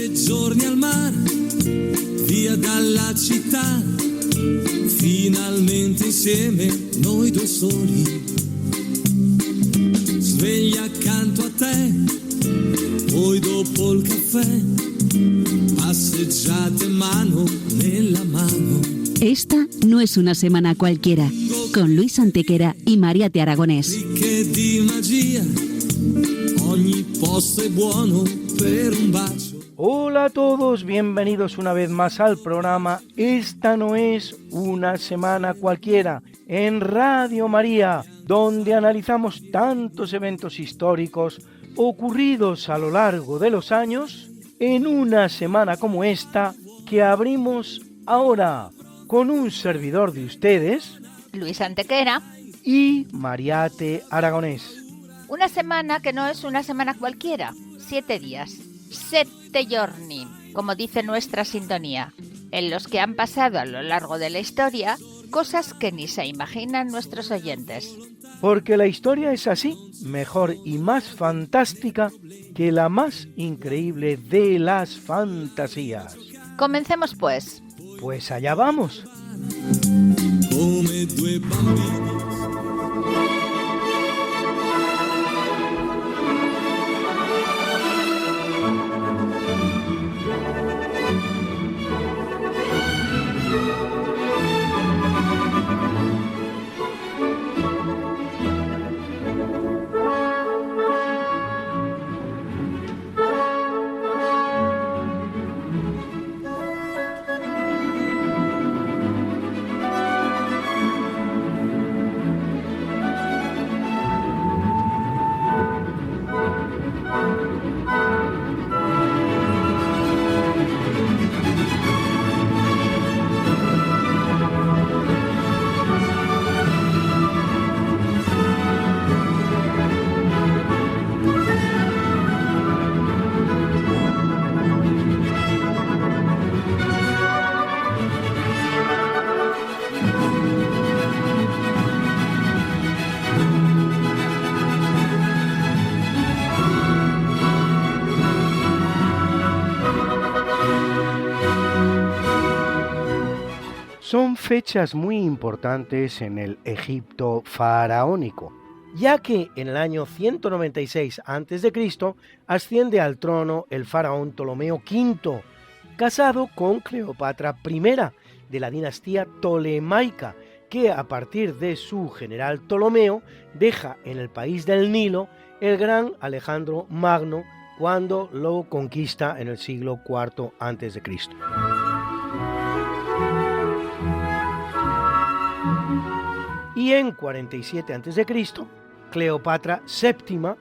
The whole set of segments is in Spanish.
7 giorni al mare, via dalla città, finalmente insieme noi due soli. Sveglia accanto a te, poi dopo il caffè, passeggiate mano nella mano. Esta no es una semana cualquiera, con Luis Antequera y Mariate Aragonés. Ricche di magia, ogni posto è buono per un bacio. Hola a todos, bienvenidos una vez más al programa Esta no es una semana cualquiera, en Radio María, donde analizamos tantos eventos históricos ocurridos a lo largo de los años, en una semana como esta que abrimos ahora con un servidor de ustedes, Luis Antequera, y Mariate Aragonés. Una semana que no es una semana cualquiera, 7 días, 7 giorni, como dice nuestra sintonía, en los que han pasado a lo largo de la historia cosas que ni se imaginan nuestros oyentes. Porque la historia es así, mejor y más fantástica que la más increíble de las fantasías. Comencemos pues. Pues allá vamos. Come due bambini. Son fechas muy importantes en el Egipto faraónico, ya que en el año 196 a.C. asciende al trono el faraón Ptolomeo V, casado con Cleopatra I de la dinastía tolemaica, que a partir de su general Ptolomeo deja en el país del Nilo el gran Alejandro Magno cuando lo conquista en el siglo IV a.C. Y en 47 a.C., Cleopatra VII,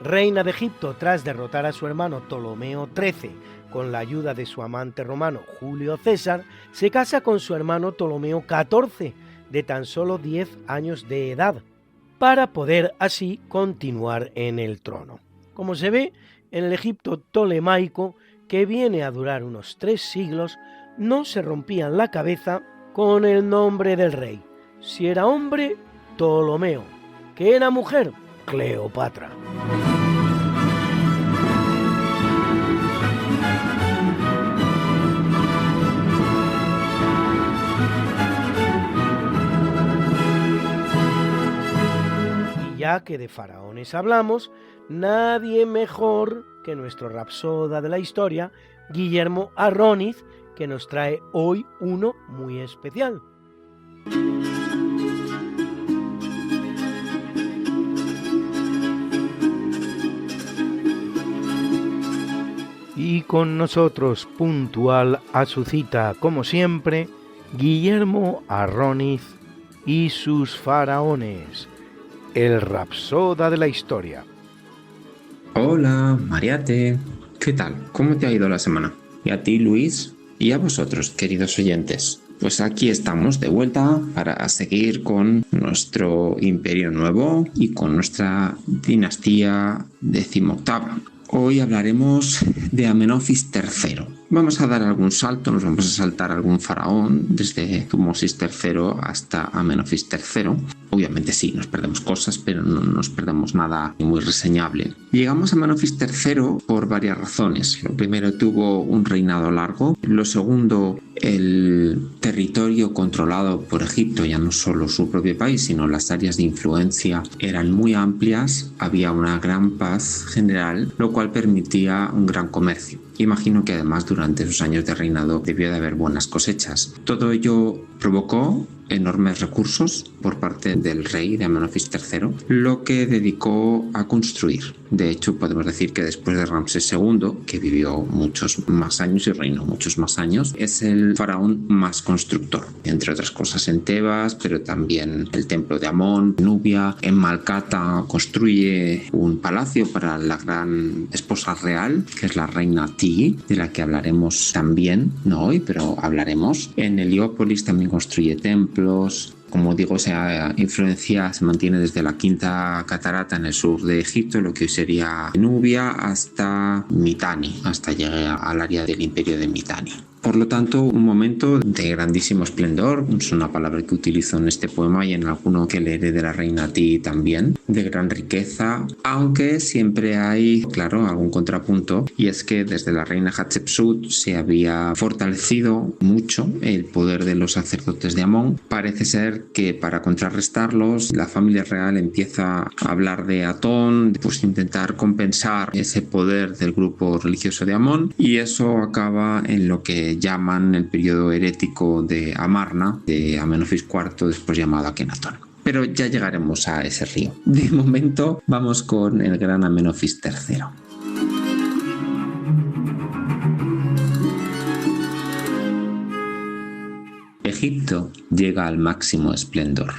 reina de Egipto tras derrotar a su hermano Ptolomeo XIII con la ayuda de su amante romano Julio César, se casa con su hermano Ptolomeo XIV, de tan solo 10 años de edad, para poder así continuar en el trono. Como se ve, en el Egipto tolemaico, que viene a durar unos 3 siglos, no se rompían la cabeza con el nombre del rey. Si era hombre, Ptolomeo, que era mujer, Cleopatra. Y ya que de faraones hablamos, nadie mejor que nuestro rapsoda de la historia, Guillermo Arróniz, que nos trae hoy uno muy especial. Y con nosotros, puntual a su cita, como siempre, Guillermo Arróniz y sus faraones, el rapsoda de la historia. Hola, Mariate. ¿Qué tal? ¿Cómo te ha ido la semana? Y a ti, Luis, y a vosotros, queridos oyentes. Pues aquí estamos de vuelta para seguir con nuestro imperio nuevo y con nuestra dinastía XVIII. Hoy hablaremos de Amenofis III, Vamos a dar algún salto, nos vamos a saltar algún faraón desde Tutmosis III hasta Amenofis III. Obviamente sí, nos perdemos cosas, pero no nos perdemos nada muy reseñable. Llegamos a Amenofis III por varias razones. Lo primero, tuvo un reinado largo. Lo segundo, el territorio controlado por Egipto, ya no solo su propio país, sino las áreas de influencia eran muy amplias. Había una gran paz general, lo cual permitía un gran comercio. Imagino que además durante sus años de reinado debió de haber buenas cosechas. Todo ello provocó enormes recursos por parte del rey de Amenofis III, lo que dedicó a construir. De hecho, podemos decir que después de Ramsés II, que vivió muchos más años y reinó muchos más años, es el faraón más constructor, entre otras cosas en Tebas, pero también el templo de Amón, Nubia. En Malcata construye un palacio para la gran esposa real, que es la reina Tigi, de la que hablaremos también, no hoy, pero hablaremos. En Heliópolis también construye templos. Como digo, esa influencia se mantiene desde la Quinta Catarata en el sur de Egipto, lo que hoy sería Nubia, hasta Mitanni, hasta llegar al área del imperio de Mitanni. Por lo tanto, un momento de grandísimo esplendor, es una palabra que utilizo en este poema y en alguno que leeré de la reina Ti también, de gran riqueza, aunque siempre hay, claro, algún contrapunto, y es que desde la reina Hatshepsut se había fortalecido mucho el poder de los sacerdotes de Amón. Parece ser que para contrarrestarlos, la familia real empieza a hablar de Atón, pues intentar compensar ese poder del grupo religioso de Amón, y eso acaba en lo que llaman el periodo herético de Amarna, de Amenofis IV, después llamado Akenatón. Pero ya llegaremos a ese río. De momento vamos con el gran Amenofis III. Egipto llega al máximo esplendor.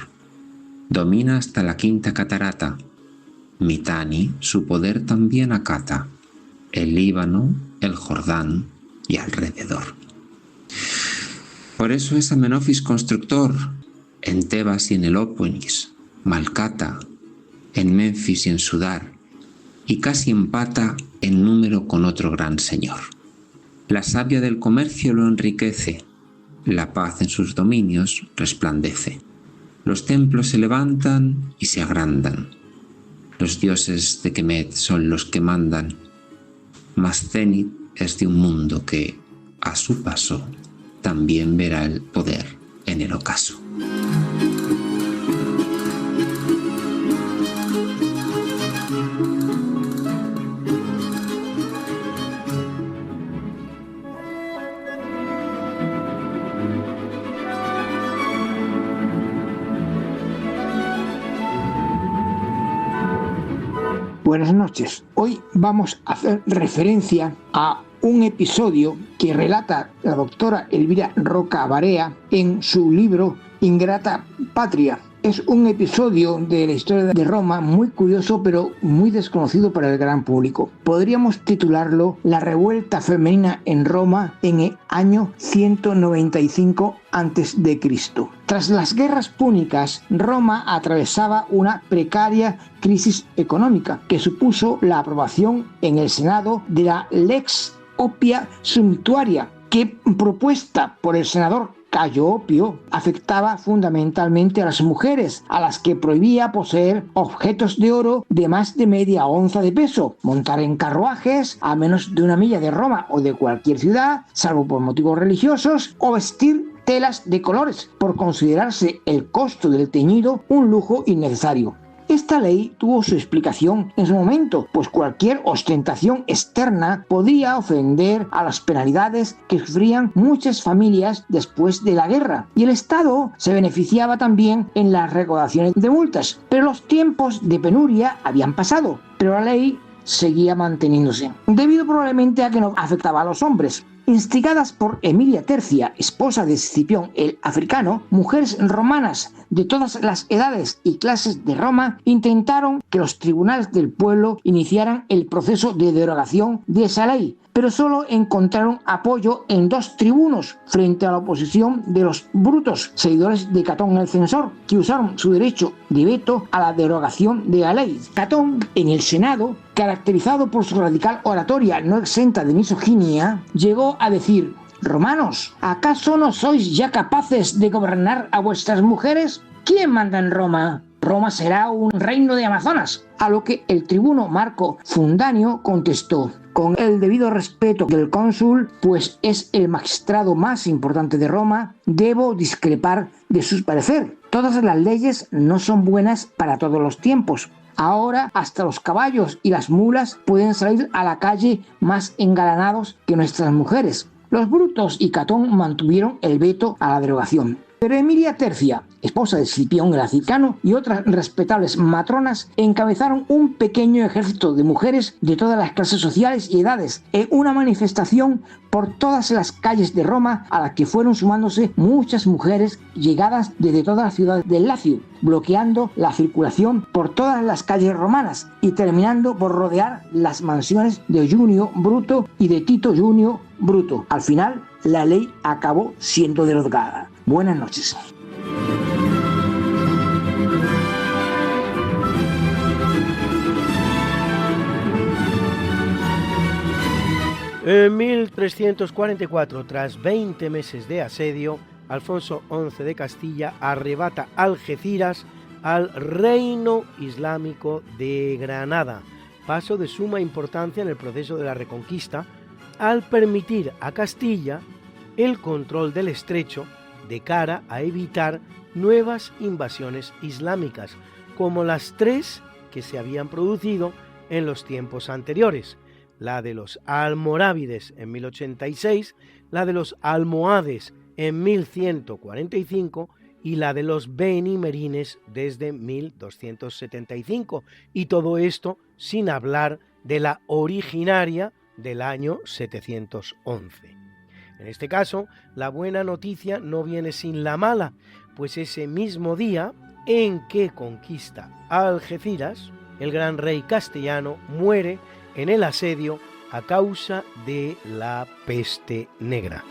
Domina hasta la Quinta Catarata. Mitanni su poder también acata. El Líbano, el Jordán y alrededor. Por eso es Amenofis constructor en Tebas y en Helópolis, Malcata, en Menfis y en Sudar, y casi empata en número con otro gran señor. La savia del comercio lo enriquece, la paz en sus dominios resplandece. Los templos se levantan y se agrandan. Los dioses de Kemet son los que mandan, mas Zenit es de un mundo que, a su paso, también verá el poder en el ocaso. Buenas noches. Hoy vamos a hacer referencia a un episodio que relata la doctora Elvira Roca Barea en su libro Ingrata Patria. Es un episodio de la historia de Roma muy curioso, pero muy desconocido para el gran público. Podríamos titularlo La revuelta femenina en Roma en el año 195 a.C. Tras las guerras púnicas, Roma atravesaba una precaria crisis económica que supuso la aprobación en el Senado de la Lex Oppia Sumptuaria, que, propuesta por el senador Cayo Opio, afectaba fundamentalmente a las mujeres, a las que prohibía poseer objetos de oro de más de media onza de peso, montar en carruajes a menos de 1 milla de Roma o de cualquier ciudad, salvo por motivos religiosos, o vestir telas de colores, por considerarse el costo del teñido un lujo innecesario. Esta ley tuvo su explicación en su momento, pues cualquier ostentación externa podía ofender a las penalidades que sufrían muchas familias después de la guerra, y el Estado se beneficiaba también en las recaudaciones de multas. Pero los tiempos de penuria habían pasado, pero la ley seguía manteniéndose, debido probablemente a que no afectaba a los hombres. Instigadas por Emilia Tercia, esposa de Escipión el Africano, mujeres romanas de todas las edades y clases de Roma intentaron que los tribunales del pueblo iniciaran el proceso de derogación de esa ley, pero solo encontraron apoyo en 2 tribunos frente a la oposición de los brutos, seguidores de Catón el Censor, que usaron su derecho de veto a la derogación de la ley. Catón, en el Senado, caracterizado por su radical oratoria no exenta de misoginia, llegó a decir: «Romanos, ¿acaso no sois ya capaces de gobernar a vuestras mujeres? ¿Quién manda en Roma? Roma será un reino de amazonas». A lo que el tribuno Marco Fundanio contestó: «Con el debido respeto del cónsul, pues es el magistrado más importante de Roma, debo discrepar de su parecer. Todas las leyes no son buenas para todos los tiempos. Ahora hasta los caballos y las mulas pueden salir a la calle más engalanados que nuestras mujeres». Los Brutos y Catón mantuvieron el veto a la derogación. Pero Emilia Tercia, esposa de Escipión el Africano, y otras respetables matronas encabezaron un pequeño ejército de mujeres de todas las clases sociales y edades en una manifestación por todas las calles de Roma, a la que fueron sumándose muchas mujeres llegadas desde toda la ciudad del Lacio, bloqueando la circulación por todas las calles romanas y terminando por rodear las mansiones de Junio Bruto y de Tito Junio Bruto. Al final, la ley acabó siendo derogada. Buenas noches. En 1344, tras 20 meses de asedio, Alfonso XI de Castilla arrebata Algeciras al Reino Islámico de Granada, paso de suma importancia en el proceso de la Reconquista, al permitir a Castilla el control del estrecho de cara a evitar nuevas invasiones islámicas, como las 3 que se habían producido en los tiempos anteriores: la de los almorávides en 1086, la de los almohades en 1145 y la de los benimerines desde 1275, y todo esto sin hablar de la originaria del año 711. En este caso, la buena noticia no viene sin la mala, pues ese mismo día en que conquista Algeciras, el gran rey castellano muere en el asedio a causa de la peste negra.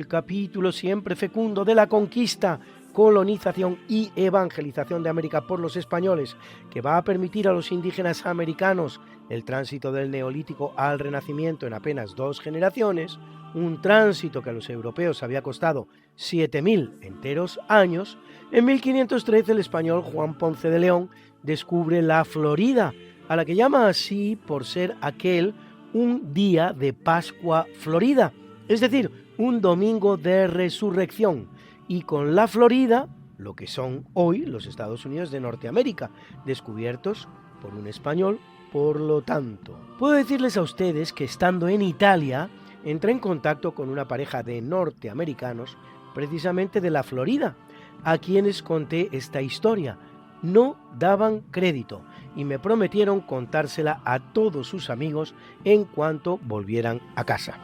Capítulo siempre fecundo de la conquista, colonización y evangelización de América por los españoles, que va a permitir a los indígenas americanos el tránsito del Neolítico al Renacimiento en apenas 2 generaciones, un tránsito que a los europeos había costado 7.000 enteros años. En 1513 el español Juan Ponce de León descubre la Florida, a la que llama así por ser aquel un día de Pascua Florida, es decir, un domingo de resurrección, y con la Florida, lo que son hoy los Estados Unidos de Norteamérica, descubiertos por un español, por lo tanto. Puedo decirles a ustedes que estando en Italia, entré en contacto con una pareja de norteamericanos, precisamente de la Florida, a quienes conté esta historia. No daban crédito y me prometieron contársela a todos sus amigos en cuanto volvieran a casa.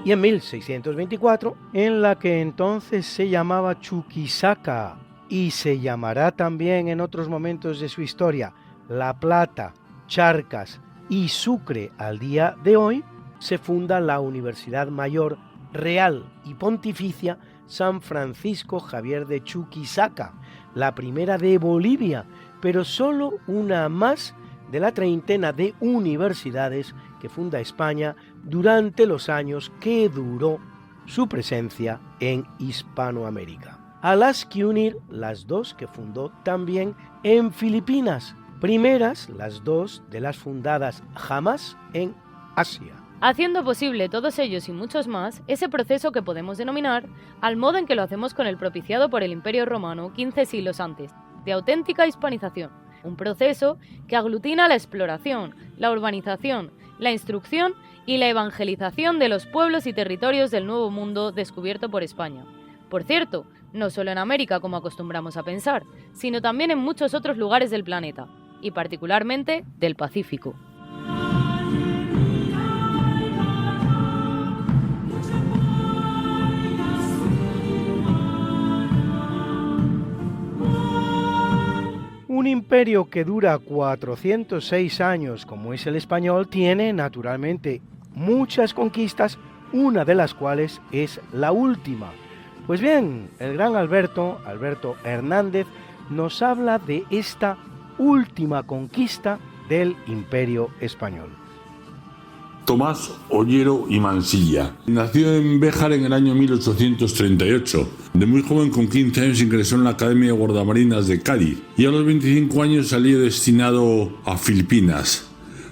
Y en 1624, en la que entonces se llamaba Chuquisaca y se llamará también en otros momentos de su historia La Plata, Charcas y Sucre al día de hoy, se funda la Universidad Mayor Real y Pontificia San Francisco Javier de Chuquisaca, la primera de Bolivia, pero solo una más de la treintena de universidades que funda España durante los años que duró su presencia en Hispanoamérica, a las que unir las 2 que fundó también en Filipinas, primeras las 2 de las fundadas jamás en Asia. haciendo posible todos ellos y muchos más ese proceso que podemos denominar, al modo en que lo hacemos con el propiciado por el Imperio Romano 15 siglos antes, de auténtica hispanización, un proceso que aglutina la exploración, la urbanización, la instrucción y la evangelización de los pueblos y territorios del Nuevo Mundo descubierto por España. Por cierto, no solo en América como acostumbramos a pensar, sino también en muchos otros lugares del planeta, y particularmente del Pacífico. Un imperio que dura 406 años, como es el español, tiene naturalmente muchas conquistas, una de las cuales es la última. Pues bien, el gran Alberto Hernández, nos habla de esta última conquista del Imperio Español. Tomás Ollero y Mansilla. Nació en Béjar en el año 1838. De muy joven, con 15 años, ingresó en la Academia de Guardamarinas de Cádiz y a los 25 años salió destinado a Filipinas.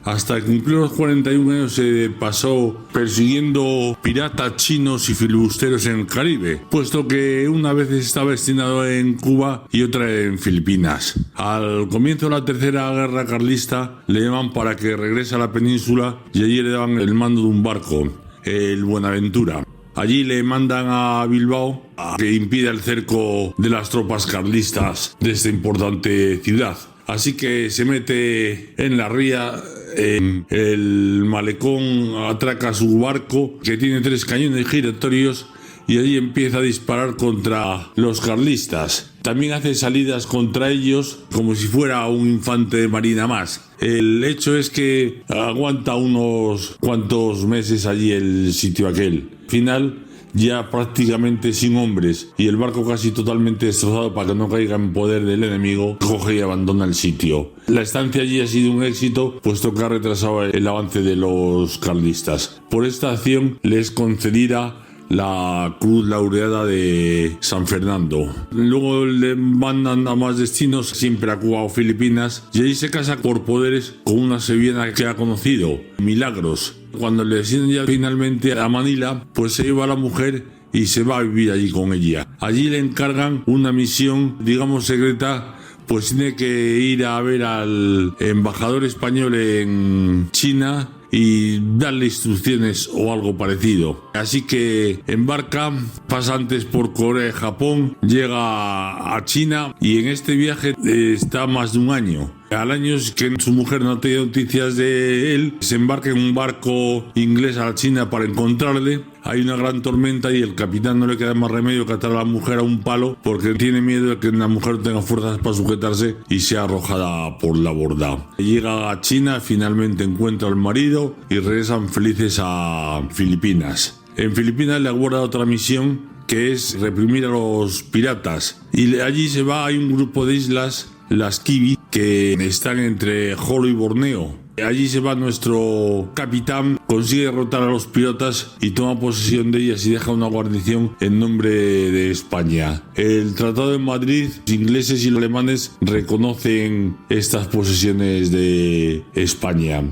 Hasta que cumplió los 41 años se pasó persiguiendo piratas chinos y filibusteros en el Caribe, puesto que una vez estaba destinado en Cuba y otra en Filipinas. Al comienzo de la Tercera Guerra Carlista le llaman para que regrese a la península y allí le daban el mando de un barco, el Buenaventura. Allí le mandan a Bilbao a que impida el cerco de las tropas carlistas de esta importante ciudad. Así que se mete en la ría, en el malecón, atraca su barco que tiene 3 cañones giratorios y allí empieza a disparar contra los carlistas. También hace salidas contra ellos como si fuera un infante de marina más. El hecho es que aguanta unos cuantos meses allí el sitio aquel. Al final, ya prácticamente sin hombres y el barco casi totalmente destrozado para que no caiga en poder del enemigo, coge y abandona el sitio. La estancia allí ha sido un éxito, puesto que ha retrasado el avance de los carlistas. Por esta acción les concedida la Cruz Laureada de San Fernando. Luego le mandan a más destinos, siempre a Cuba o Filipinas, y allí se casa por poderes con una sevillana que ha conocido, Milagros. Cuando le deciden ya finalmente a Manila, pues se lleva a la mujer y se va a vivir allí con ella. Allí le encargan una misión, digamos secreta, pues tiene que ir a ver al embajador español en China y darle instrucciones o algo parecido. Así que embarca, pasa antes por Corea y Japón, llega a China y en este viaje está más de un año. Al año que su mujer no tenía noticias de él, se embarca en un barco inglés a la China para encontrarle. Hay una gran tormenta y el capitán no le queda más remedio que atar a la mujer a un palo porque tiene miedo de que la mujer no tenga fuerzas para sujetarse y sea arrojada por la borda. Llega a China, finalmente encuentra al marido y regresan felices a Filipinas. En Filipinas le aguarda otra misión que es reprimir a los piratas y allí se va, hay un grupo de islas, las Kiwi, que están entre Jolo y Borneo. Allí se va nuestro capitán, consigue derrotar a los piratas y toma posesión de ellas y deja una guarnición en nombre de España. El Tratado de Madrid, los ingleses y los alemanes reconocen estas posesiones de España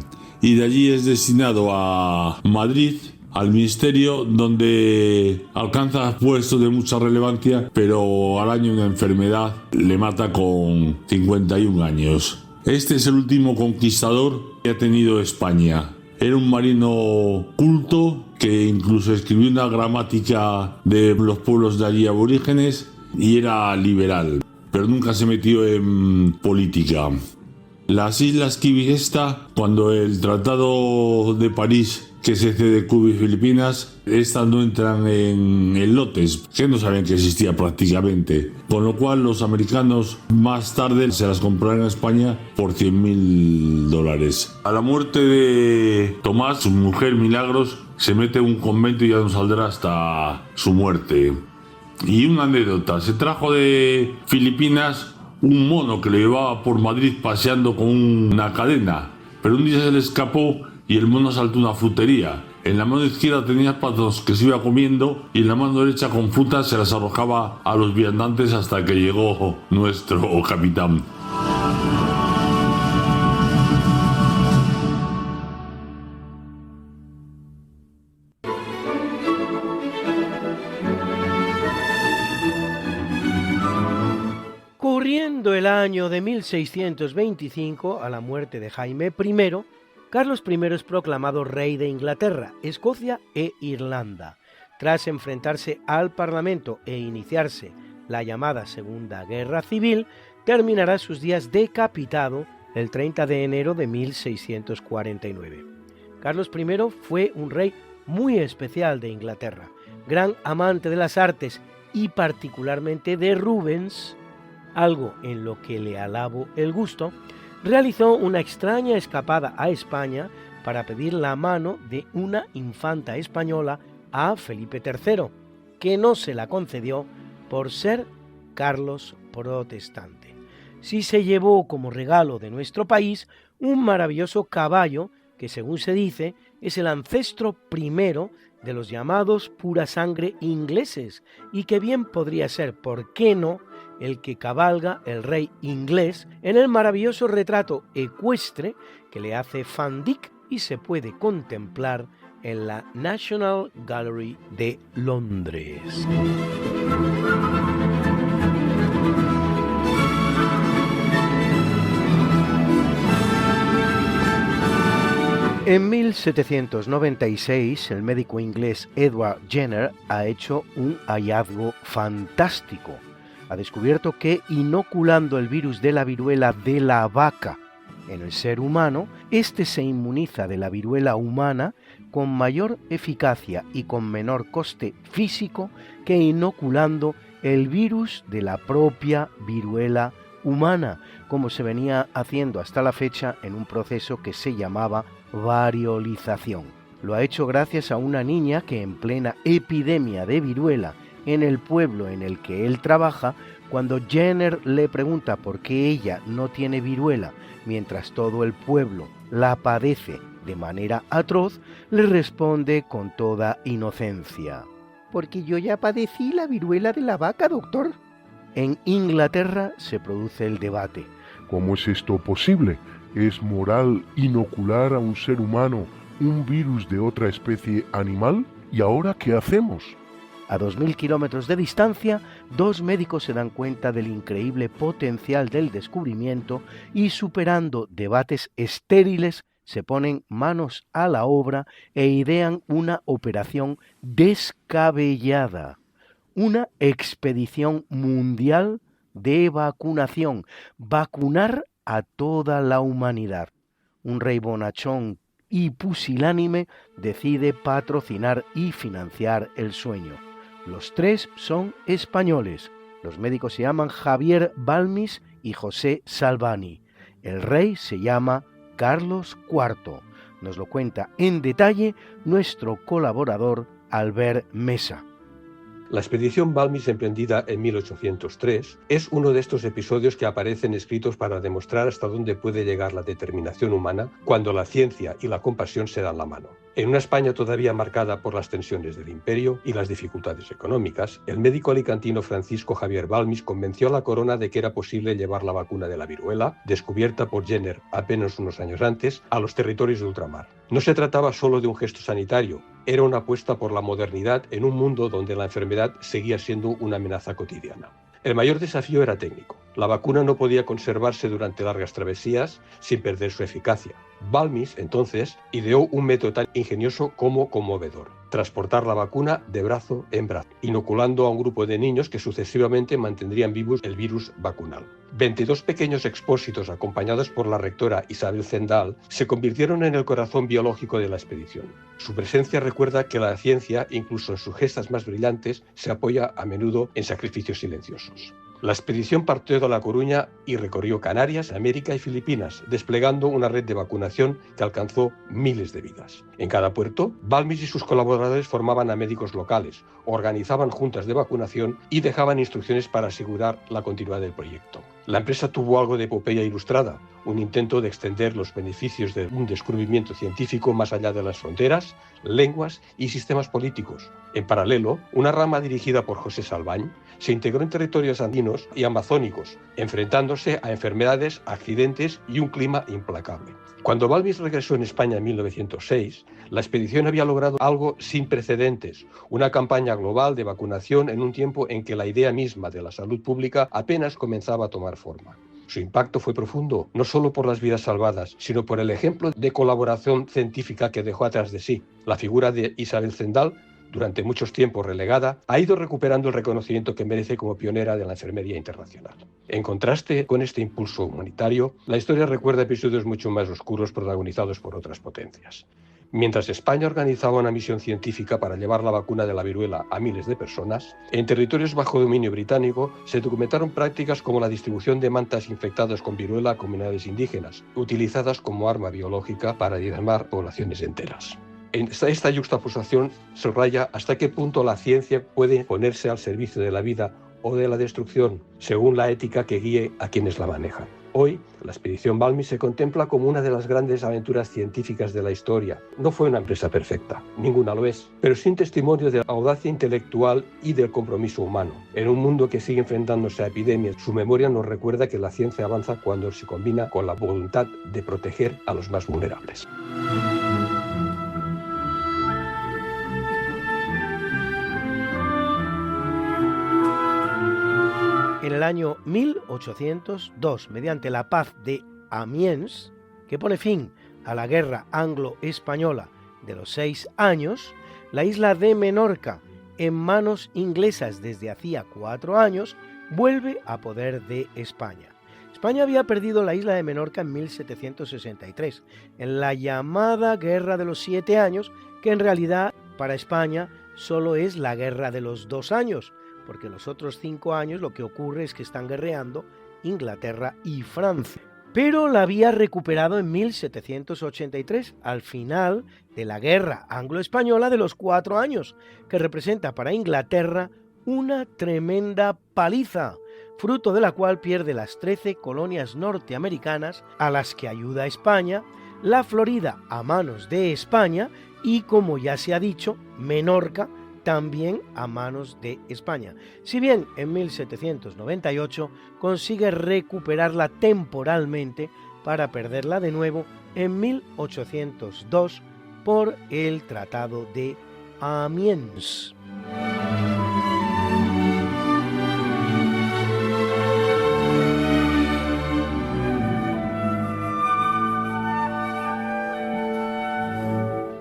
y de allí es destinado a Madrid, al ministerio, donde alcanza puestos de mucha relevancia, pero al año una enfermedad le mata con 51 años. Este es el último conquistador que ha tenido España. Era un marino culto que incluso escribió una gramática de los pueblos de allí aborígenes y era liberal, pero nunca se metió en política. Las Islas Kiwi cuando el Tratado de París que se cede Cuba y Filipinas, estas no entran en lotes, que no sabían que existía prácticamente. Con lo cual los americanos más tarde se las compraron en España por $100,000. A la muerte de Tomás, su mujer Milagros, se mete en un convento y ya no saldrá hasta su muerte. Y una anécdota, se trajo de Filipinas un mono que le llevaba por Madrid paseando con una cadena, pero un día se le escapó y el mono saltó una frutería. En la mano izquierda tenía plátanos que se iba comiendo y en la mano derecha con frutas se las arrojaba a los viandantes hasta que llegó nuestro capitán. Llegando el año de 1625, a la muerte de Jaime I, Carlos I es proclamado rey de Inglaterra, Escocia e Irlanda. Tras enfrentarse al Parlamento e iniciarse la llamada Segunda Guerra Civil, terminará sus días decapitado el 30 de enero de 1649. Carlos I fue un rey muy especial de Inglaterra, gran amante de las artes y particularmente de Rubens, algo en lo que le alabo el gusto. Realizó una extraña escapada a España para pedir la mano de una infanta española a Felipe III, que no se la concedió por ser Carlos protestante. Sí se llevó como regalo de nuestro país un maravilloso caballo que, según se dice, es el ancestro primero de los llamados pura sangre ingleses y que bien podría ser, ¿por qué no?, el que cabalga el rey inglés en el maravilloso retrato ecuestre que le hace Van Dyck y se puede contemplar en la National Gallery de Londres. En 1796, el médico inglés Edward Jenner ha hecho un hallazgo fantástico. Ha descubierto que inoculando el virus de la viruela de la vaca en el ser humano, este se inmuniza de la viruela humana con mayor eficacia y con menor coste físico que inoculando el virus de la propia viruela humana, como se venía haciendo hasta la fecha en un proceso que se llamaba variolización. Lo ha hecho gracias a una niña que en plena epidemia de viruela en el pueblo en el que él trabaja, cuando Jenner le pregunta por qué ella no tiene viruela mientras todo el pueblo la padece de manera atroz, le responde con toda inocencia: «Porque yo ya padecí la viruela de la vaca, doctor». En Inglaterra se produce el debate. ¿Cómo es esto posible? ¿Es moral inocular a un ser humano un virus de otra especie animal? ¿Y ahora qué hacemos? A 2.000 kilómetros de distancia, dos médicos se dan cuenta del increíble potencial del descubrimiento y, superando debates estériles, se ponen manos a la obra e idean una operación descabellada, una expedición mundial de vacunación, vacunar a toda la humanidad. Un rey bonachón y pusilánime decide patrocinar y financiar el sueño. Los tres son españoles. Los médicos se llaman Javier Balmis y José Salvani. El rey se llama Carlos IV. Nos lo cuenta en detalle nuestro colaborador Albert Mesa. La expedición Balmis, emprendida en 1803, es uno de estos episodios que aparecen escritos para demostrar hasta dónde puede llegar la determinación humana cuando la ciencia y la compasión se dan la mano. En una España todavía marcada por las tensiones del imperio y las dificultades económicas, el médico alicantino Francisco Javier Balmis convenció a la corona de que era posible llevar la vacuna de la viruela, descubierta por Jenner apenas unos años antes, a los territorios de ultramar. No se trataba solo de un gesto sanitario, era una apuesta por la modernidad en un mundo donde la enfermedad seguía siendo una amenaza cotidiana. El mayor desafío era técnico. La vacuna no podía conservarse durante largas travesías sin perder su eficacia. Balmis, entonces, ideó un método tan ingenioso como conmovedor: transportar la vacuna de brazo en brazo, inoculando a un grupo de niños que sucesivamente mantendrían vivos el virus vacunal. 22 pequeños expósitos, acompañados por la rectora Isabel Zendal, se convirtieron en el corazón biológico de la expedición. Su presencia recuerda que la ciencia, incluso en sus gestas más brillantes, se apoya a menudo en sacrificios silenciosos. La expedición partió de La Coruña y recorrió Canarias, América y Filipinas, desplegando una red de vacunación que alcanzó miles de vidas. En cada puerto, Balmis y sus colaboradores formaban a médicos locales, organizaban juntas de vacunación y dejaban instrucciones para asegurar la continuidad del proyecto. La empresa tuvo algo de epopeya ilustrada, un intento de extender los beneficios de un descubrimiento científico más allá de las fronteras, lenguas y sistemas políticos. En paralelo, una rama dirigida por José Salvani se integró en territorios andinos y amazónicos, enfrentándose a enfermedades, accidentes y un clima implacable. Cuando Balmis regresó en España en 1906, la expedición había logrado algo sin precedentes, una campaña global de vacunación en un tiempo en que la idea misma de la salud pública apenas comenzaba a tomar tal forma. Su impacto fue profundo, no solo por las vidas salvadas, sino por el ejemplo de colaboración científica que dejó atrás de sí. La figura de Isabel Zendal, durante muchos tiempos relegada, ha ido recuperando el reconocimiento que merece como pionera de la enfermería internacional. En contraste con este impulso humanitario, la historia recuerda episodios mucho más oscuros protagonizados por otras potencias. Mientras España organizaba una misión científica para llevar la vacuna de la viruela a miles de personas, en territorios bajo dominio británico se documentaron prácticas como la distribución de mantas infectadas con viruela a comunidades indígenas, utilizadas como arma biológica para diezmar poblaciones enteras. Esta yuxtaposición subraya hasta qué punto la ciencia puede ponerse al servicio de la vida o de la destrucción, según la ética que guíe a quienes la manejan. Hoy, la expedición Balmy se contempla como una de las grandes aventuras científicas de la historia. No fue una empresa perfecta, ninguna lo es, pero sí un testimonio de la audacia intelectual y del compromiso humano. En un mundo que sigue enfrentándose a epidemias, su memoria nos recuerda que la ciencia avanza cuando se combina con la voluntad de proteger a los más vulnerables. En el año 1802, mediante la paz de Amiens, que pone fin a la guerra anglo-española de los 6 años, la isla de Menorca, en manos inglesas desde hacía 4 años, vuelve a poder de España. España había perdido la isla de Menorca en 1763, en la llamada Guerra de los 7 años, que en realidad para España solo es la Guerra de los 2 años, porque los otros 5 años lo que ocurre es que están guerreando Inglaterra y Francia. Pero la había recuperado en 1783, al final de la guerra anglo-española de los 4 años, que representa para Inglaterra una tremenda paliza, fruto de la cual pierde las 13 colonias norteamericanas a las que ayuda a España, la Florida a manos de España y, como ya se ha dicho, Menorca también a manos de España. Si bien en 1798 consigue recuperarla temporalmente para perderla de nuevo en 1802 por el Tratado de Amiens.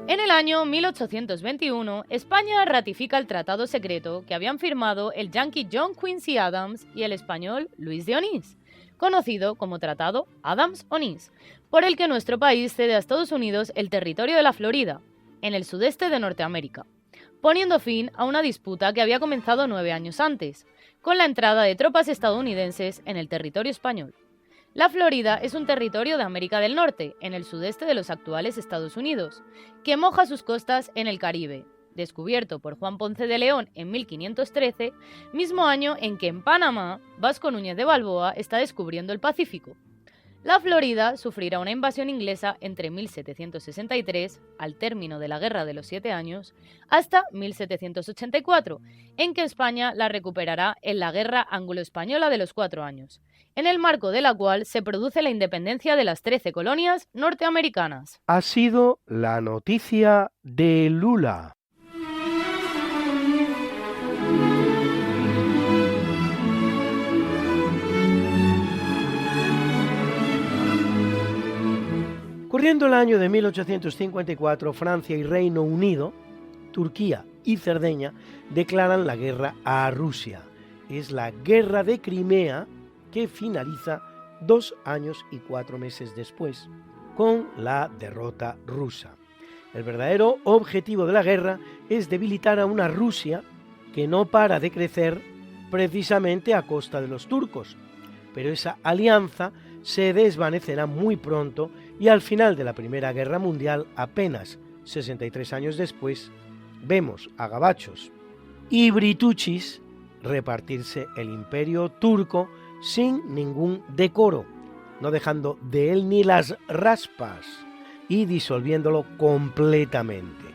En el año 1821, España ratifica el tratado secreto que habían firmado el yanqui John Quincy Adams y el español Luis de Onís, conocido como Tratado Adams-Onís, por el que nuestro país cede a Estados Unidos el territorio de la Florida, en el sudeste de Norteamérica, poniendo fin a una disputa que había comenzado 9 años antes, con la entrada de tropas estadounidenses en el territorio español. La Florida es un territorio de América del Norte, en el sudeste de los actuales Estados Unidos, que moja sus costas en el Caribe, descubierto por Juan Ponce de León en 1513, mismo año en que en Panamá, Vasco Núñez de Balboa está descubriendo el Pacífico. La Florida sufrirá una invasión inglesa entre 1763, al término de la Guerra de los 7 años, hasta 1784, en que España la recuperará en la Guerra Anglo-Española de los 4 años, en el marco de la cual se produce la independencia de las 13 colonias norteamericanas. Ha sido la noticia de Lula. Corriendo el año de 1854, Francia y Reino Unido, Turquía y Cerdeña declaran la guerra a Rusia. Es la Guerra de Crimea, que finaliza 2 años y 4 meses después, con la derrota rusa. El verdadero objetivo de la guerra es debilitar a una Rusia que no para de crecer precisamente a costa de los turcos, pero esa alianza se desvanecerá muy pronto y al final de la Primera Guerra Mundial, apenas 63 años después, vemos a gabachos y brituchis repartirse el imperio turco sin ningún decoro, no dejando de él ni las raspas y disolviéndolo completamente.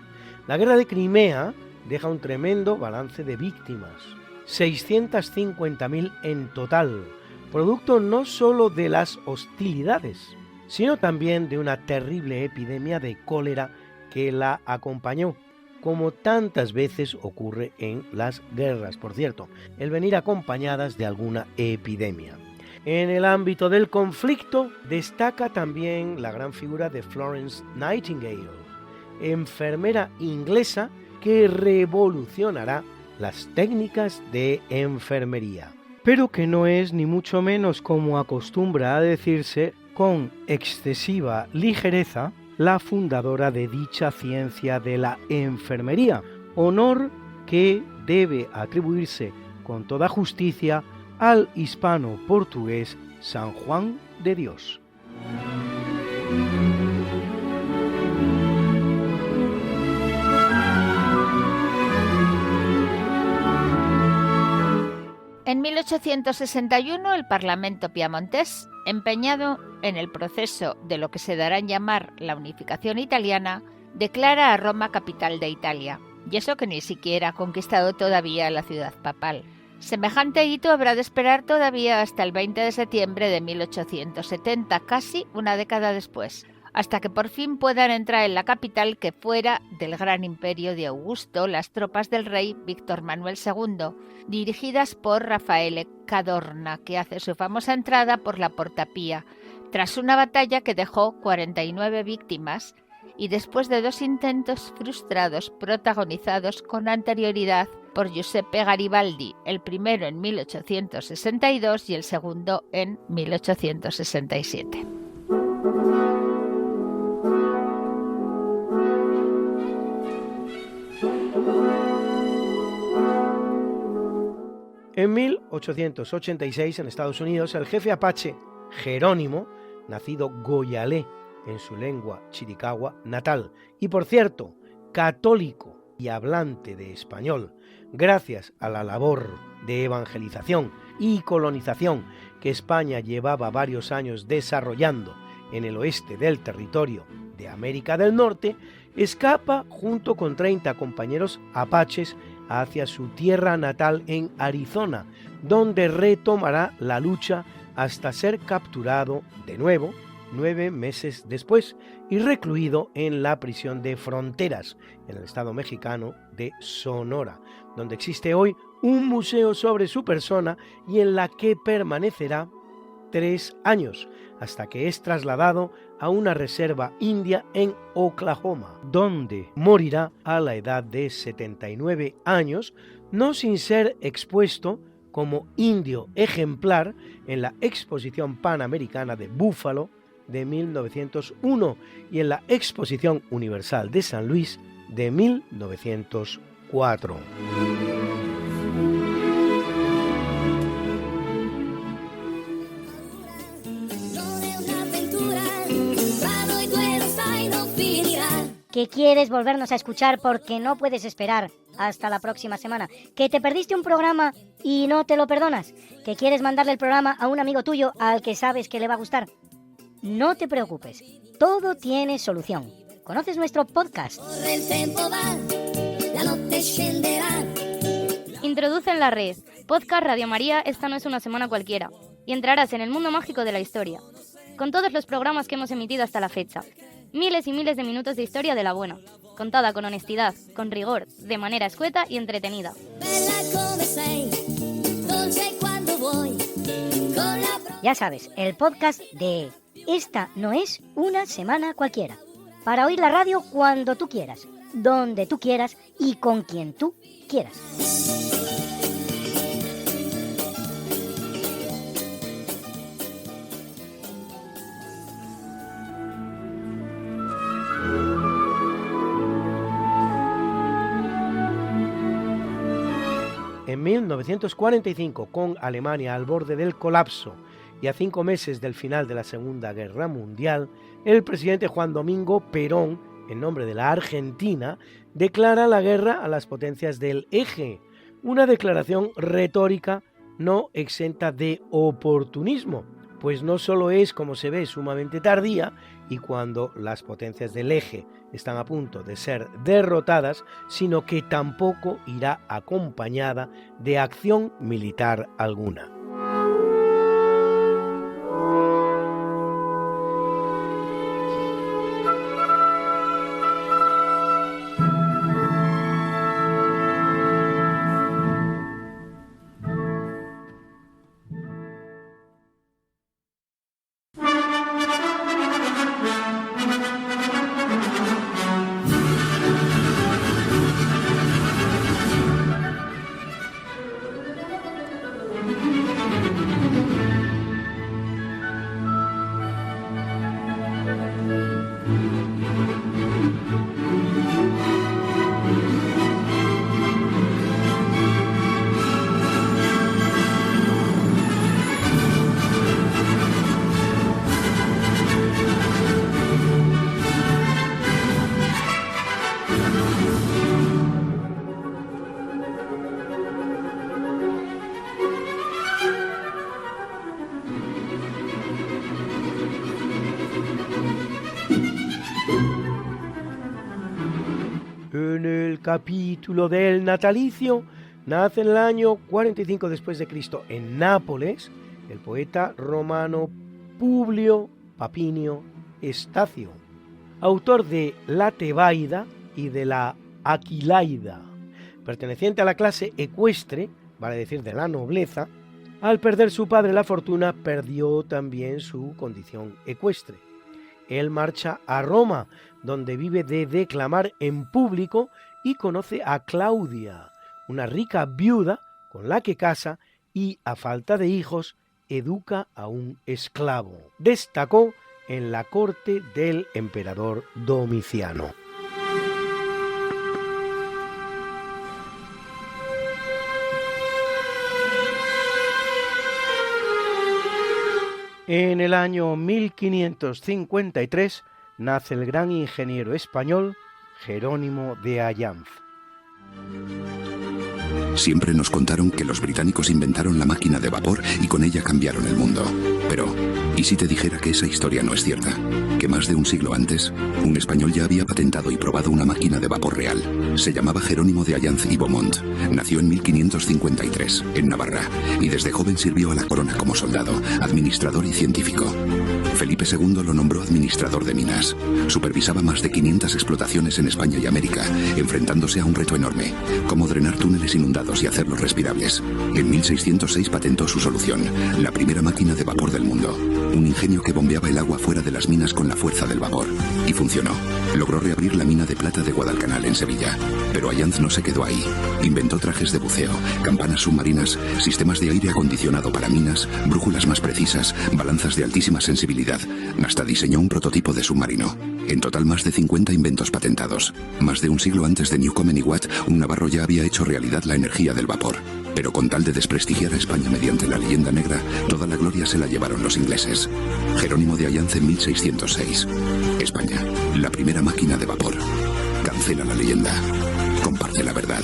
La guerra de Crimea deja un tremendo balance de víctimas, 650.000 en total, producto no solo de las hostilidades, sino también de una terrible epidemia de cólera que la acompañó, como tantas veces ocurre en las guerras, por cierto, el venir acompañadas de alguna epidemia. En el ámbito del conflicto destaca también la gran figura de Florence Nightingale, enfermera inglesa que revolucionará las técnicas de enfermería, pero que no es ni mucho menos, como acostumbra a decirse con excesiva ligereza, la fundadora de dicha ciencia de la enfermería, honor que debe atribuirse con toda justicia al hispano-portugués San Juan de Dios. En 1861 el Parlamento piamontés, empeñado en el proceso de lo que se dará en llamar la unificación italiana, declara a Roma capital de Italia, y eso que ni siquiera ha conquistado todavía la ciudad papal. Semejante hito habrá de esperar todavía hasta el 20 de septiembre de 1870, casi una década después, hasta que por fin puedan entrar en la capital que fuera del gran imperio de Augusto las tropas del rey Víctor Manuel II, dirigidas por Raffaele Cadorna, que hace su famosa entrada por la Porta Pía, tras una batalla que dejó 49 víctimas y después de 2 intentos frustrados protagonizados con anterioridad por Giuseppe Garibaldi, el primero en 1862 y el segundo en 1867. En 1886, en Estados Unidos, el jefe apache Jerónimo, nacido Goyalé en su lengua chiricahua natal, y por cierto, católico y hablante de español, gracias a la labor de evangelización y colonización que España llevaba varios años desarrollando en el oeste del territorio de América del Norte, escapa junto con 30 compañeros apaches hacia su tierra natal en Arizona, donde retomará la lucha hasta ser capturado de nuevo 9 meses después y recluido en la prisión de Fronteras, en el estado mexicano de Sonora, donde existe hoy un museo sobre su persona y en la que permanecerá 3 años, hasta que es trasladado a una reserva india en Oklahoma, donde morirá a la edad de 79 años, no sin ser expuesto como indio ejemplar en la Exposición Panamericana de Búfalo de 1901 y en la Exposición Universal de San Luis de 1904. Que quieres volvernos a escuchar porque no puedes esperar hasta la próxima semana, que te perdiste un programa y no te lo perdonas, que quieres mandarle el programa a un amigo tuyo al que sabes que le va a gustar. No te preocupes, todo tiene solución. ¿Conoces nuestro podcast? Introduce en la red Podcast Radio María, esta no es una semana cualquiera, y entrarás en el mundo mágico de la historia, con todos los programas que hemos emitido hasta la fecha. Miles y miles de minutos de historia de la buena, contada con honestidad, con rigor, de manera escueta y entretenida. Ya sabes, el podcast de Esta no es una semana cualquiera. Para oír la radio cuando tú quieras, donde tú quieras y con quien tú quieras. En 1945, con Alemania al borde del colapso y a 5 meses del final de la Segunda Guerra Mundial, el presidente Juan Domingo Perón, en nombre de la Argentina, declara la guerra a las potencias del Eje, una declaración retórica no exenta de oportunismo, pues no solo es, como se ve, sumamente tardía, y cuando las potencias del Eje están a punto de ser derrotadas, sino que tampoco irá acompañada de acción militar alguna. en el capítulo del natalicio, nace en el año 45 después de Cristo en Nápoles el poeta romano Publio Papinio Estacio, autor de la Tebaida y de la Aquilaida. Perteneciente a la clase ecuestre, vale decir de la nobleza, al perder su padre la fortuna, perdió también su condición ecuestre. Él marcha a Roma, donde vive de declamar en público y conoce a Claudia, una rica viuda con la que casa y, a falta de hijos, educa a un esclavo. Destacó en la corte del emperador Domiciano. En el año 1553 nace el gran ingeniero español Jerónimo de Allanz. Siempre nos contaron que los británicos inventaron la máquina de vapor y con ella cambiaron el mundo. Pero, ¿y si te dijera que esa historia no es cierta? Que más de un siglo antes, un español ya había patentado y probado una máquina de vapor real. Se llamaba Jerónimo de Allanz y Beaumont. Nació en 1553, en Navarra, y desde joven sirvió a la corona como soldado, administrador y científico. Felipe II lo nombró administrador de minas. Supervisaba más de 500 explotaciones en España y América, enfrentándose a un reto enorme: cómo drenar túneles inundados y hacerlos respirables. En 1606 patentó su solución, la primera máquina de vapor del mundo. Un ingenio que bombeaba el agua fuera de las minas con la fuerza del vapor. Y funcionó. Logró reabrir la mina de plata de Guadalcanal en Sevilla. Pero Allanz no se quedó ahí. Inventó trajes de buceo, campanas submarinas, sistemas de aire acondicionado para minas, brújulas más precisas, balanzas de altísima sensibilidad. Hasta diseñó un prototipo de submarino. En total, más de 50 inventos patentados. Más de un siglo antes de Newcomen y Watt, un navarro ya había hecho realidad la energía del vapor. Pero con tal de desprestigiar a España mediante la leyenda negra, toda la gloria se la llevaron los ingleses. Jerónimo de Allanz en 1606. España, la primera máquina de vapor. Cancela la leyenda. Comparte la verdad.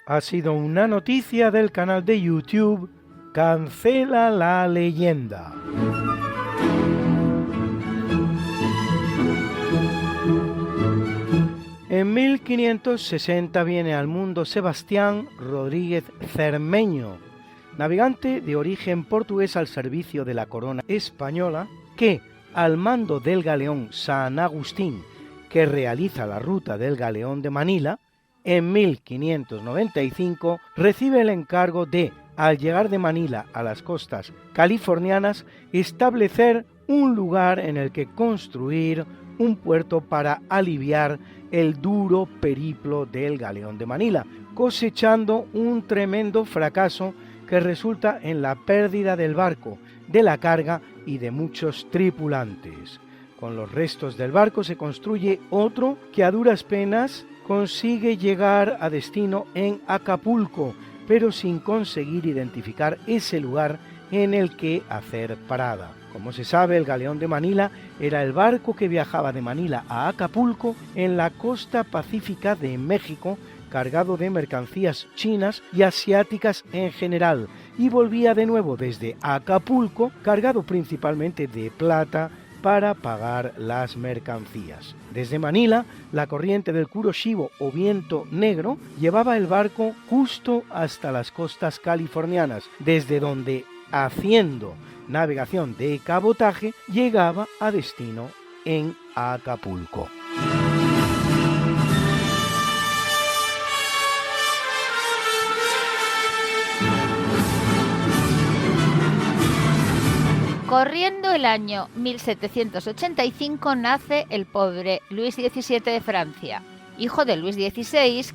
Ha sido una noticia del canal de YouTube Cancela la leyenda. En 1560 viene al mundo Sebastián Rodríguez Cermeño, navegante de origen portugués al servicio de la corona española, que, al mando del galeón San Agustín, que realiza la ruta del Galeón de Manila, en 1595 recibe el encargo de, al llegar de Manila a las costas californianas, establecer un lugar en el que construir un puerto para aliviar el duro periplo del Galeón de Manila, cosechando un tremendo fracaso que resulta en la pérdida del barco, de la carga y de muchos tripulantes. Con los restos del barco se construye otro que a duras penas consigue llegar a destino en Acapulco, pero sin conseguir identificar ese lugar en el que hacer parada. Como se sabe, el Galeón de Manila era el barco que viajaba de Manila a Acapulco en la costa pacífica de México, cargado de mercancías chinas y asiáticas en general, y volvía de nuevo desde Acapulco, cargado principalmente de plata, para pagar las mercancías. Desde Manila, la corriente del Kuroshibo o viento negro llevaba el barco justo hasta las costas californianas, desde donde, haciendo navegación de cabotaje, llegaba a destino en Acapulco. Corriendo el año 1785 nace el pobre Luis XVII de Francia, hijo de Luis XVI,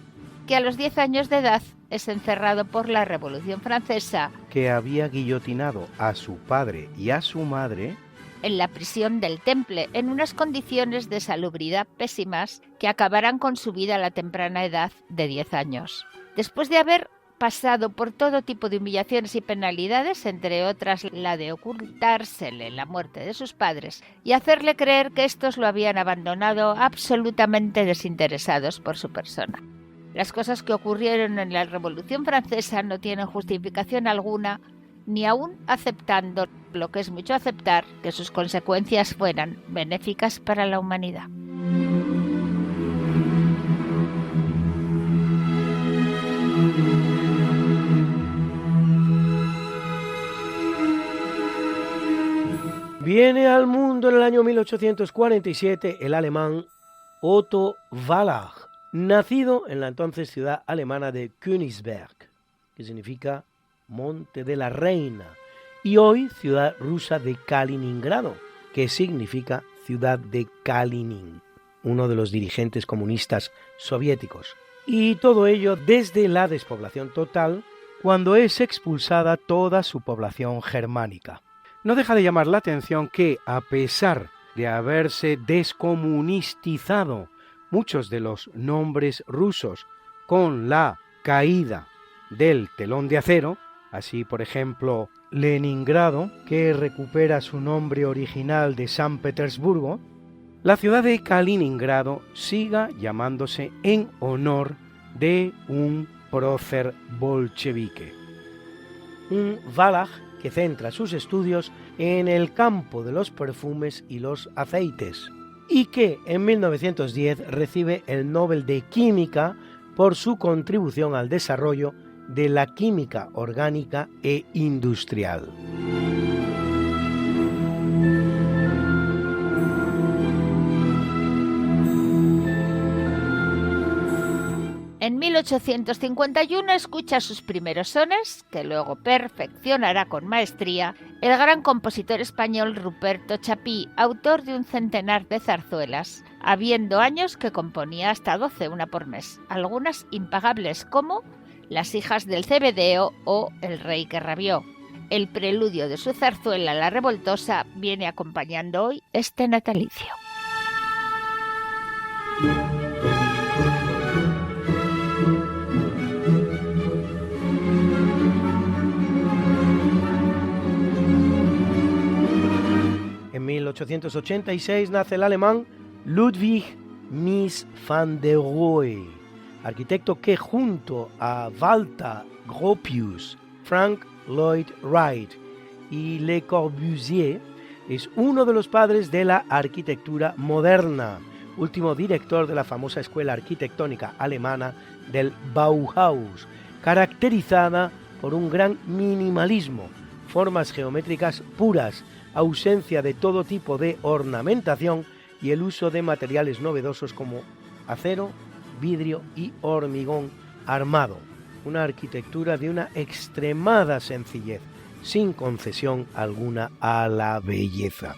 que a los 10 años de edad es encerrado por la Revolución Francesa, que había guillotinado a su padre y a su madre en la prisión del Temple, en unas condiciones de salubridad pésimas que acabarán con su vida a la temprana edad de 10 años. Después de haber pasado por todo tipo de humillaciones y penalidades, entre otras la de ocultársele la muerte de sus padres y hacerle creer que estos lo habían abandonado absolutamente desinteresados por su persona. Las cosas que ocurrieron en la Revolución Francesa no tienen justificación alguna, ni aún aceptando, lo que es mucho aceptar, que sus consecuencias fueran benéficas para la humanidad. Viene al mundo en el año 1847 el alemán Otto Wallach, nacido en la entonces ciudad alemana de Königsberg, que significa Monte de la Reina, y hoy ciudad rusa de Kaliningrado, que significa ciudad de Kalinin, uno de los dirigentes comunistas soviéticos. Y todo ello desde la despoblación total, cuando es expulsada toda su población germánica. No deja de llamar la atención que, a pesar de haberse descomunistizado muchos de los nombres rusos con la caída del telón de acero, así por ejemplo Leningrado, que recupera su nombre original de San Petersburgo, la ciudad de Kaliningrado siga llamándose en honor de un prócer bolchevique. Un Wallach que centra sus estudios en el campo de los perfumes y los aceites, y que en 1910 recibe el Nobel de Química por su contribución al desarrollo de la química orgánica e industrial. En 1851 escucha sus primeros sones, que luego perfeccionará con maestría, el gran compositor español Ruperto Chapí, autor de un centenar de zarzuelas, habiendo años que componía hasta 12, una por mes, algunas impagables como Las hijas del Cebedeo o El rey que rabió. El preludio de su zarzuela La Revoltosa viene acompañando hoy este natalicio. En 1886 nace el alemán Ludwig Mies van der Rohe, arquitecto que junto a Walter Gropius, Frank Lloyd Wright y Le Corbusier es uno de los padres de la arquitectura moderna, último director de la famosa escuela arquitectónica alemana del Bauhaus, caracterizada por un gran minimalismo, formas geométricas puras, ausencia de todo tipo de ornamentación y el uso de materiales novedosos como acero, vidrio y hormigón armado. Una arquitectura de una extremada sencillez, sin concesión alguna a la belleza.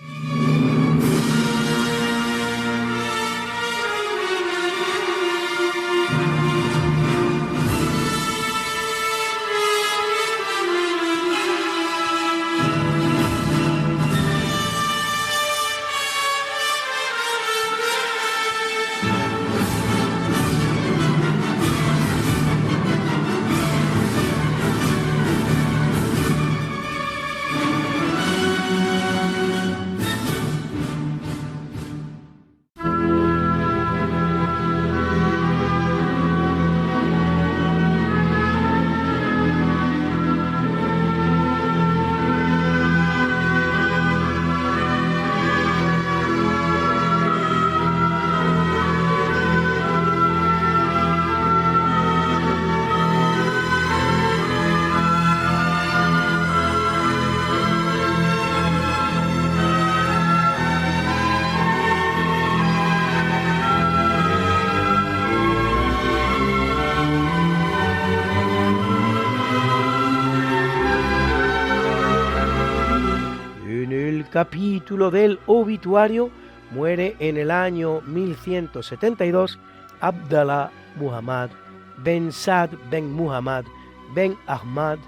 Capítulo del obituario muere en el año 1172 Abdallah Muhammad ben Saad ben Muhammad ben Ahmad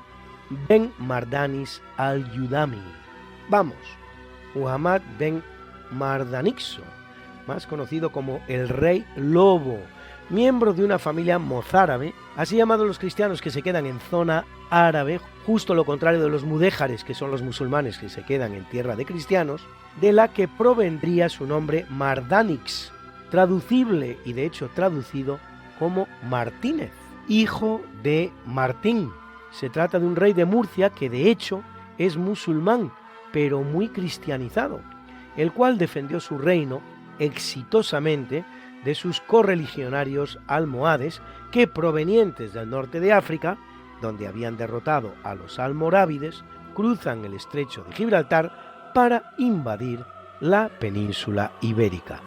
ben Mardanis al-Yudami. Vamos, Muhammad ben Mardanixo, más conocido como el Rey Lobo, miembro de una familia mozárabe, así llamados los cristianos que se quedan en zona árabe, justo lo contrario de los mudéjares, que son los musulmanes que se quedan en tierra de cristianos, de la que provendría su nombre Mardanix, traducible y de hecho traducido como Martínez, hijo de Martín. Se trata de un rey de Murcia que de hecho es musulmán, pero muy cristianizado, el cual defendió su reino exitosamente de sus correligionarios almohades que, provenientes del norte de África, donde habían derrotado a los almorávides, cruzan el estrecho de Gibraltar para invadir la península ibérica.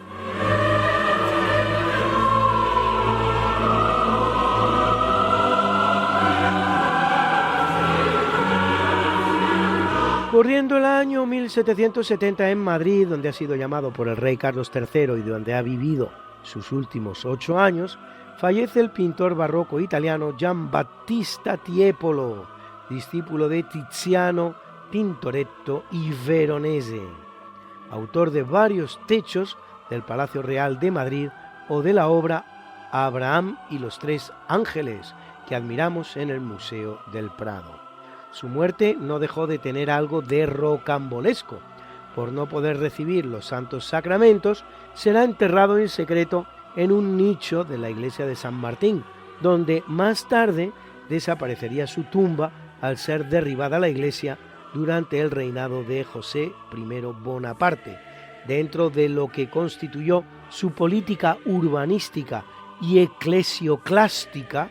Corriendo el año 1770 en Madrid, donde ha sido llamado por el rey Carlos III y donde ha vivido sus últimos 8 años, fallece el pintor barroco italiano Giambattista Tiepolo, discípulo de Tiziano, Tintoretto y Veronese, autor de varios techos del Palacio Real de Madrid o de la obra Abraham y los 3 ángeles, que admiramos en el Museo del Prado. Su muerte no dejó de tener algo de rocambolesco. Por no poder recibir los santos sacramentos, será enterrado en secreto en un nicho de la iglesia de San Martín, donde más tarde desaparecería su tumba al ser derribada la iglesia durante el reinado de José I Bonaparte, dentro de lo que constituyó su política urbanística y eclesioclástica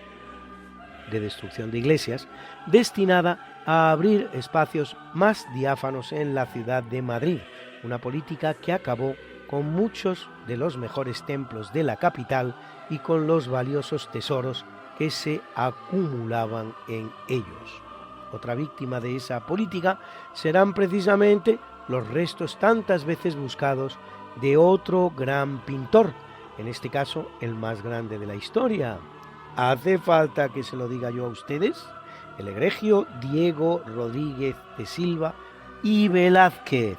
de destrucción de iglesias, destinada a abrir espacios más diáfanos en la ciudad de Madrid, una política que acabó con muchos de los mejores templos de la capital y con los valiosos tesoros que se acumulaban en ellos. Otra víctima de esa política serán precisamente los restos tantas veces buscados de otro gran pintor, en este caso el más grande de la historia. ¿Hace falta que se lo diga yo a ustedes? El egregio Diego Rodríguez de Silva y Velázquez.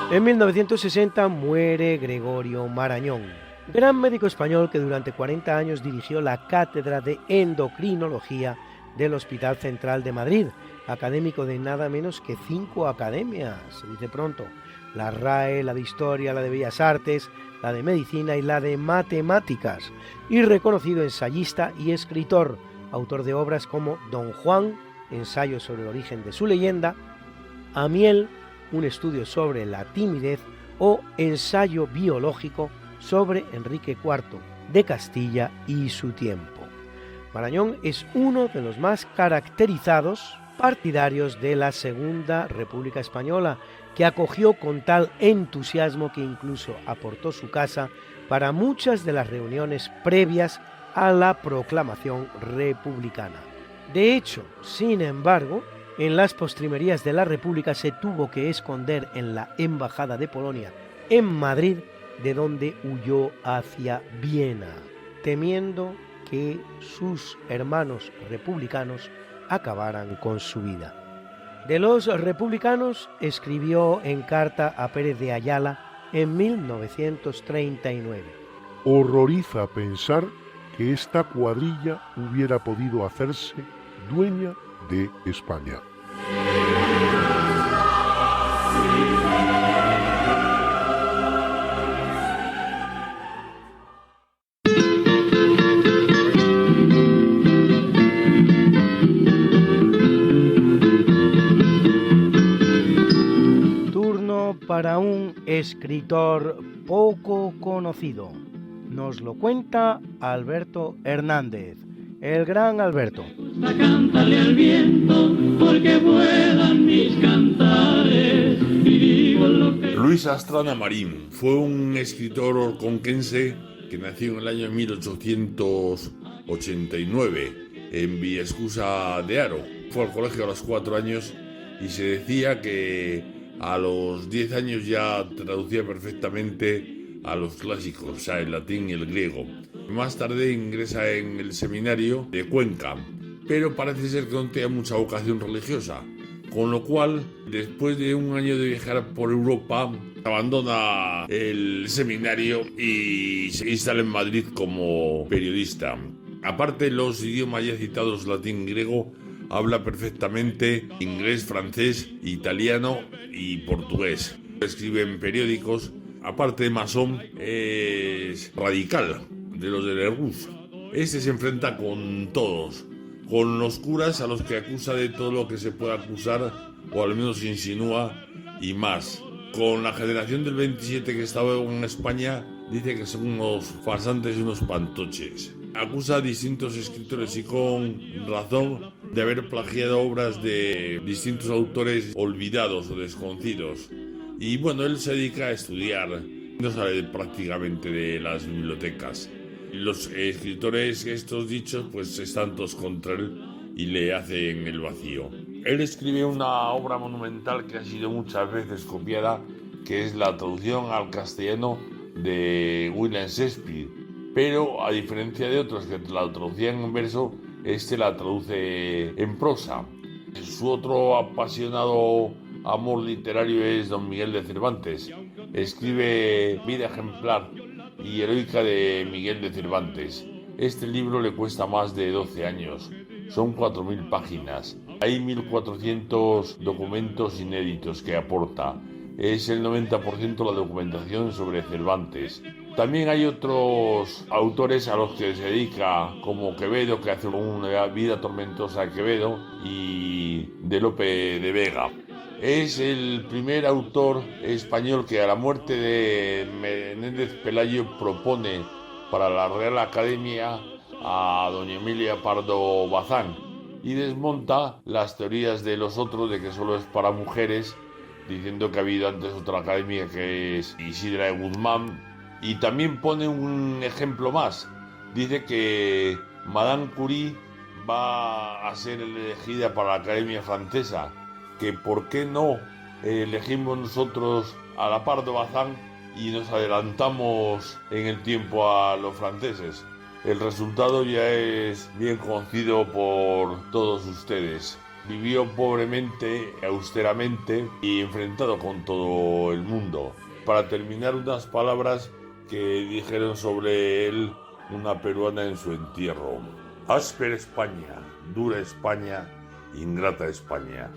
En 1960 muere Gregorio Marañón, gran médico español que durante 40 años dirigió la cátedra de endocrinología del Hospital Central de Madrid, académico de nada menos que 5 academias, se dice pronto: la RAE, la de Historia, la de Bellas Artes, la de Medicina y la de Matemáticas, y reconocido ensayista y escritor, autor de obras como Don Juan, ensayo sobre el origen de su leyenda, Amiel, un estudio sobre la timidez, o ensayo biológico sobre Enrique IV de Castilla y su tiempo. Marañón es uno de los más caracterizados partidarios de la Segunda República Española, que acogió con tal entusiasmo que incluso aportó su casa para muchas de las reuniones previas a la proclamación republicana. De hecho, sin embargo, en las postrimerías de la República se tuvo que esconder en la Embajada de Polonia en Madrid, de donde huyó hacia Viena, temiendo que sus hermanos republicanos acabaran con su vida. De los republicanos escribió en carta a Pérez de Ayala en 1939. Horroriza pensar que esta cuadrilla hubiera podido hacerse dueña de España. Para un escritor poco conocido. Nos lo cuenta Alberto Hernández, el gran Alberto. Cántale al viento, porque vuelan mis cantares, y digo lo que... Luis Astrana Marín fue un escritor orconquense que nació en el año 1889 en Villaescusa de Haro. Fue al colegio a los 4 años y se decía que a los 10 años ya traducía perfectamente a los clásicos, o sea, el latín y el griego. Más tarde ingresa en el seminario de Cuenca, pero parece ser que no tenía mucha vocación religiosa, con lo cual, después de un año de viajar por Europa, abandona el seminario y se instala en Madrid como periodista. Aparte de los idiomas ya citados, latín y griego, habla perfectamente inglés, francés, italiano y portugués. Escribe en periódicos. Aparte de masón, es radical, de los de Lerroux. Este se enfrenta con todos, con los curas, a los que acusa de todo lo que se puede acusar, o al menos insinúa, y más. Con la generación del 27 que estaba en España, dice que son unos farsantes y unos pantoches. Acusa a distintos escritores y con razón de haber plagiado obras de distintos autores olvidados o desconocidos. Y bueno, él se dedica a estudiar, no sale prácticamente de las bibliotecas. Los escritores estos dichos pues están todos contra él y le hacen el vacío. Él escribe una obra monumental que ha sido muchas veces copiada, que es la traducción al castellano de William Shakespeare, pero a diferencia de otros que la traducían en verso, este la traduce en prosa. Su otro apasionado amor literario es Don Miguel de Cervantes. Escribe Vida ejemplar y heroica de Miguel de Cervantes. Este libro le cuesta más de 12 años. Son 4.000 páginas. Hay 1.400 documentos inéditos que aporta. Es el 90% la documentación sobre Cervantes. También hay otros autores a los que se dedica, como Quevedo, que hace una vida tormentosa a Quevedo, y de Lope de Vega. Es el primer autor español que a la muerte de Menéndez Pelayo propone para la Real Academia a doña Emilia Pardo Bazán y desmonta las teorías de los otros de que solo es para mujeres, diciendo que ha habido antes otra academia que es Isidra de Guzmán. Y también pone un ejemplo más. Dice que Madame Curie va a ser elegida para la Academia Francesa, que por qué no elegimos nosotros a la Pardo Bazán y nos adelantamos en el tiempo a los franceses. El resultado ya es bien conocido por todos ustedes. Vivió pobremente, austeramente y enfrentado con todo el mundo. Para terminar, unas palabras que dijeron sobre él una peruana en su entierro. Áspera España, dura España, ingrata España.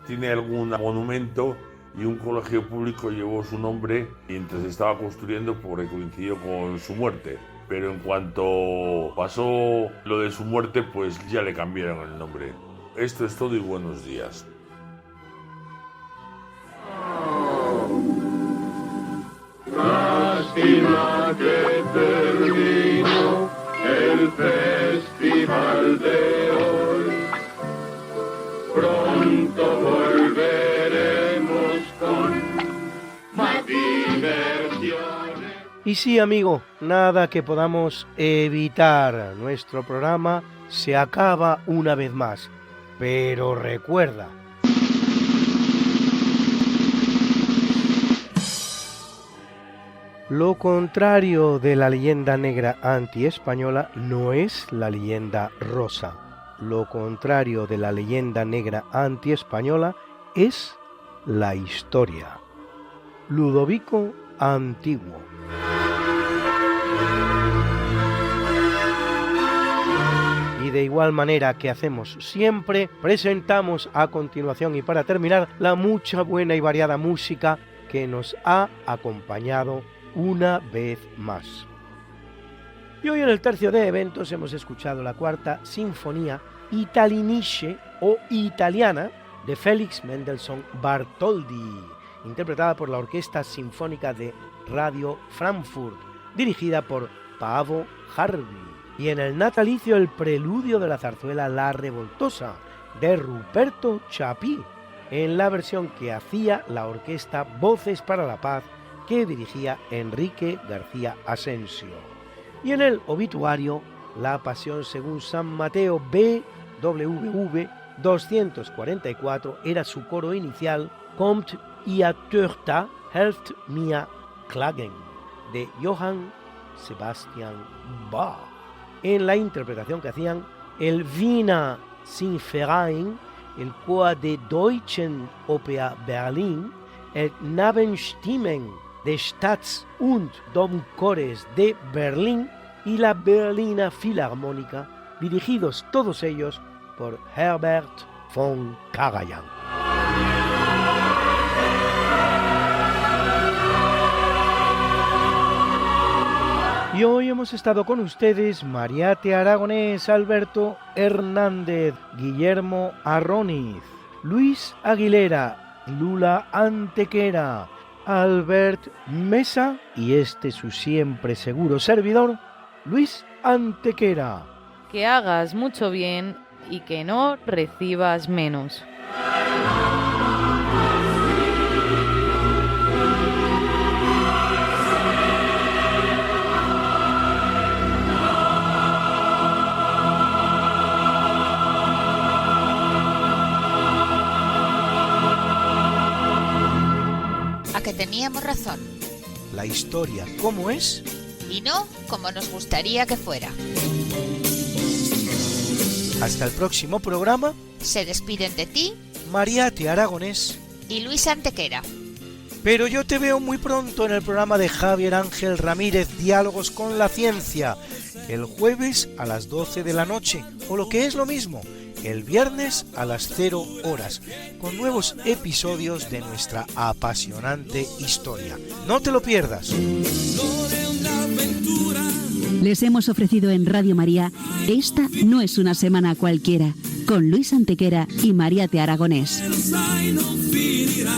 Tiene algún monumento y un colegio público llevó su nombre mientras estaba construyendo porque coincidió con su muerte. Pero en cuanto pasó lo de su muerte, pues ya le cambiaron el nombre. Esto es todo y buenos días. Lástima que terminó el festival de hoy. Pronto volveremos con más diversiones. Y sí, amigo, nada que podamos evitar. Nuestro programa se acaba una vez más. Pero recuerda, lo contrario de la leyenda negra antiespañola no es la leyenda rosa. Lo contrario de la leyenda negra antiespañola es la historia. Ludovico Antiguo. Y de igual manera que hacemos siempre, presentamos a continuación y para terminar la mucha buena y variada música que nos ha acompañado una vez más. Y hoy en el tercio de eventos hemos escuchado la cuarta sinfonía Italienische o italiana de Félix Mendelssohn Bartholdy, interpretada por la Orquesta Sinfónica de Radio Frankfurt, dirigida por Paavo Järvi. Y en el natalicio el preludio de la zarzuela La Revoltosa de Ruperto Chapí, en la versión que hacía la orquesta Voces para la Paz que dirigía Enrique García Asensio. Y en el obituario La Pasión según San Mateo BWV 244 era su coro inicial Kommt ihr Töchter, helft mir klagen de Johann Sebastian Bach, en la interpretación que hacían el Wiener Singverein, el Chor de Deutschen Oper Berlin, el Nabenstimmen de Staats- und Domchores de Berlín y la Berliner Philharmónica, dirigidos todos ellos por Herbert von Karajan. Y hoy hemos estado con ustedes Mariate Aragonés, Alberto Hernández, Guillermo Arroniz, Luis Aguilera, Lula Antequera, Albert Mesa y este su siempre seguro servidor, Luis Antequera. Que hagas mucho bien y que no recibas menos. A que teníamos razón. La historia como es Y no como nos gustaría que fuera. Hasta el próximo programa. Se despiden de ti Mariate Aragonés y Luis Antequera. Pero yo te veo muy pronto en el programa de Javier Ángel Ramírez, Diálogos con la Ciencia, el jueves a las 12 de la noche, o lo que es lo mismo, el viernes a las 0 horas, con nuevos episodios de nuestra apasionante historia. No te lo pierdas. Les hemos ofrecido en Radio María Esta no es una semana cualquiera, con Luis Antequera y Mariate Aragonés. No finirá.